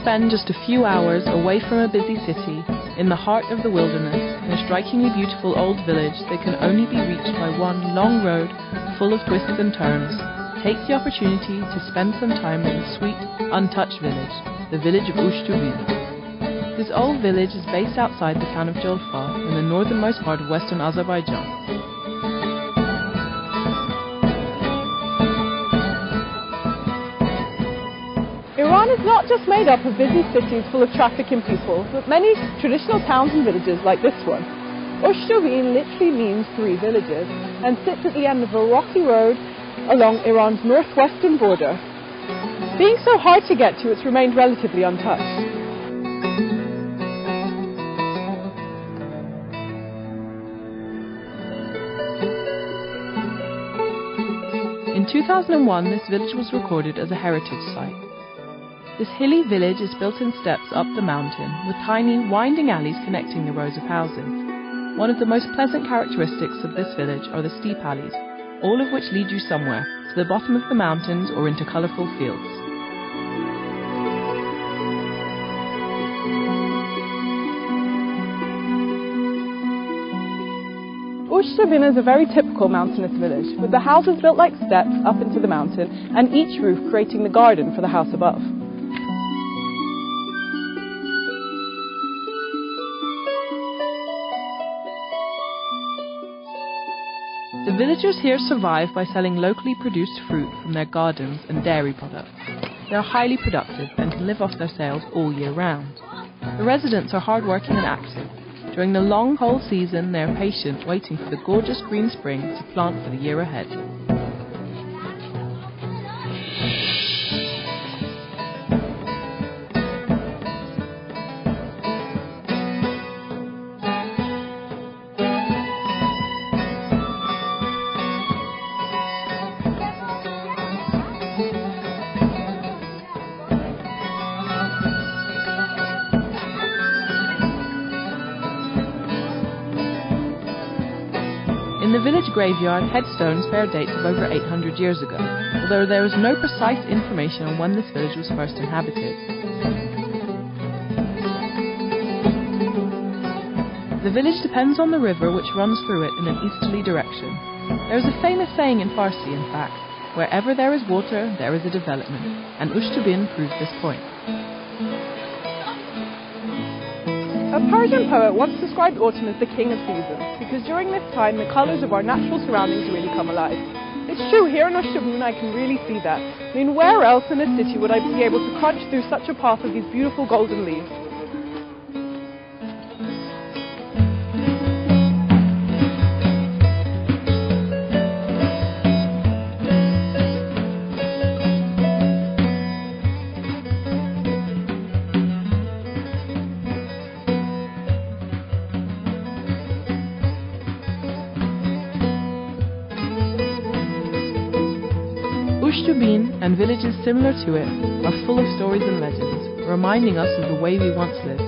spend just a few hours away from a busy city, in the heart of the wilderness, in a strikingly beautiful old village that can only be reached by one long road full of twists and turns, take the opportunity to spend some time in the sweet, untouched village, the village of Uштibin. This old village is based outside the town of Jolfa, in the northernmost part of western Azerbaijan. Iran is not just made up of busy cities full of traffic and people, but many traditional towns and villages like this one. Üştibin literally means three villages and sits at the end of a rocky road along Iran's northwestern border. Being so hard to get to, it's remained relatively untouched. In 2001, this village was recorded as a heritage site. This hilly village is built in steps up the mountain, with tiny, winding alleys connecting the rows of houses. One of the most pleasant characteristics of this village are the steep alleys, all of which lead you somewhere, to the bottom of the mountains or into colourful fields. Uštibin is a very typical mountainous village, with the houses built like steps up into the mountain and each roof creating the garden for the house above. The villagers here survive by selling locally produced fruit from their gardens and dairy products. They are highly productive and can live off their sales all year round. The residents are hardworking and active. During the long cold season, they are patient, waiting for the gorgeous green spring to plant for the year ahead. In the village graveyard, headstones bear dates of over 800 years ago, although there is no precise information on when this village was first inhabited. The village depends on the river which runs through it in an easterly direction. There is a famous saying in Farsi, in fact, wherever there is water, there is a development, and Ushtibin proves this point. A Persian poet once described autumn as the king of seasons, because during this time the colours of our natural surroundings really come alive. It's true, here in Üştibin I can really see that. I mean, where else in a city would I be able to crunch through such a path of these beautiful golden leaves? Üştibin and villages similar to it are full of stories and legends, reminding us of the way we once lived.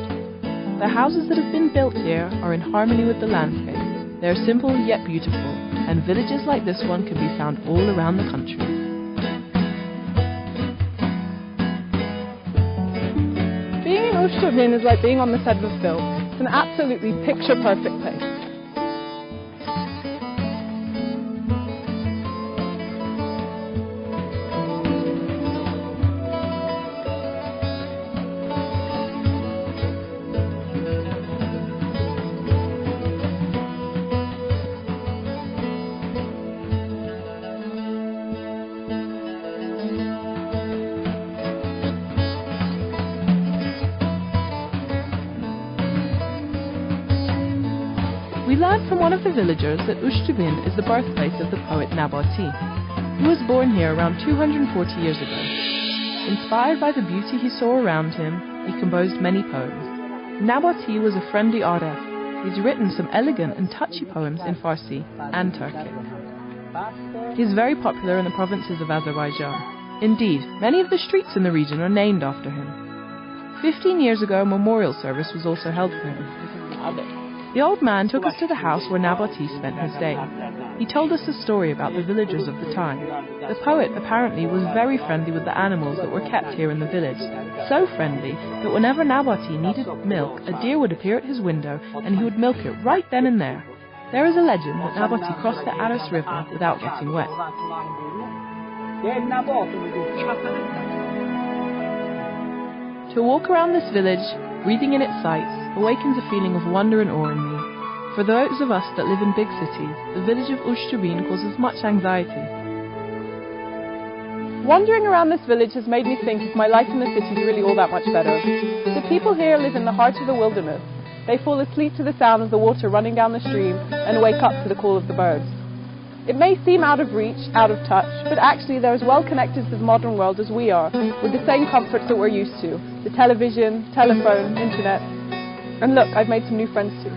The houses that have been built here are in harmony with the landscape. They are simple yet beautiful, and villages like this one can be found all around the country. Being in Üştibin is like being on the set of a film. It's an absolutely picture-perfect place. We learned from one of the villagers that Üştibin is the birthplace of the poet Nabati, who was born here around 240 years ago. Inspired by the beauty he saw around him, he composed many poems. Nabati was a friendly artist. He's written some elegant and touchy poems in Farsi and Turkic. He is very popular in the provinces of Azerbaijan. Indeed, many of the streets in the region are named after him. 15 years ago, a memorial service was also held for him. The old man took us to the house where Nabati spent his day. He told us a story about the villagers of the time. The poet apparently was very friendly with the animals that were kept here in the village, so friendly that whenever Nabati needed milk, a deer would appear at his window and he would milk it right then and there. There is a legend that Nabati crossed the Aras River without getting wet. To walk around this village, breathing in its sights, awakens a feeling of wonder and awe in me. For those of us that live in big cities, the village of Uштibin causes much anxiety. Wandering around this village has made me think if my life in the city is really all that much better. The people here live in the heart of the wilderness. They fall asleep to the sound of the water running down the stream and wake up to the call of the birds. It may seem out of reach, out of touch, but actually they're as well connected to the modern world as we are, with the same comforts that we're used to. The television, telephone, internet. And look, I've made some new friends too.